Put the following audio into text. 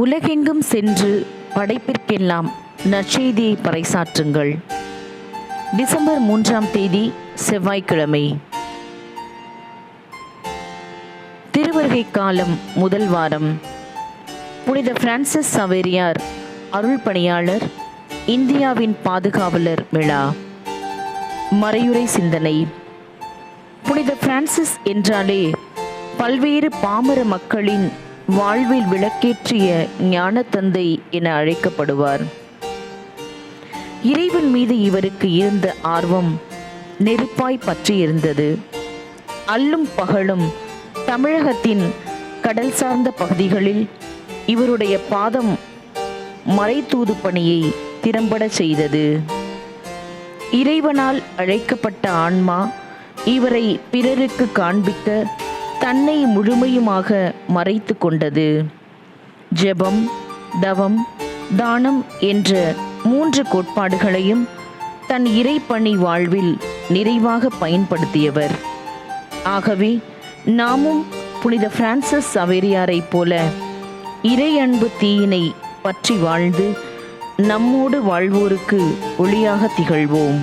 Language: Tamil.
உலகெங்கும் சென்று படைப்பிற்கெல்லாம் நற்செய்தியை பறைசாற்றுங்கள். டிசம்பர் 3ஆம் தேதி செவ்வாய்க்கிழமை. திருவருகை காலம் முதல் வாரம். புனித பிரான்சிஸ் சவேரியார் அருள் பணியாளர், இந்தியாவின் பாதுகாவலர் விழா. மறையுரை சிந்தனை. புனித பிரான்சிஸ் என்றாலே பல்வேறு பாமர மக்களின் வாழ்வில் விளக்கேற்றிய ஞான தந்தை என அழைக்கப்படுவார். இறைவன் மீது இவருக்கு இருந்த ஆர்வம் நெருப்பாய் பற்றியிருந்தது. அல்லும் பகலும் தமிழகத்தின் கடல் சார்ந்த பகுதிகளில் இவருடைய பாதம் மறைத்தூது பணியை திறம்பட செய்தது. இறைவனால் அழைக்கப்பட்ட ஆன்மா இவரை பிறருக்கு காண்பிக்க தன்னை முழுமையுமாக மறைத்து கொண்டது. ஜெபம், தவம், தானம் என்ற 3 கோட்பாடுகளையும் தன் இறைப்பணி வாழ்வில் நிறைவாக பயன்படுத்தியவர். ஆகவே நாமும் புனித பிரான்சிஸ் சவேரியாரை போல இறை அன்பு தீயினை பற்றி வாழ்ந்து நம்மோடு வாழ்வோருக்கு ஒளியாக திகழ்வோம்.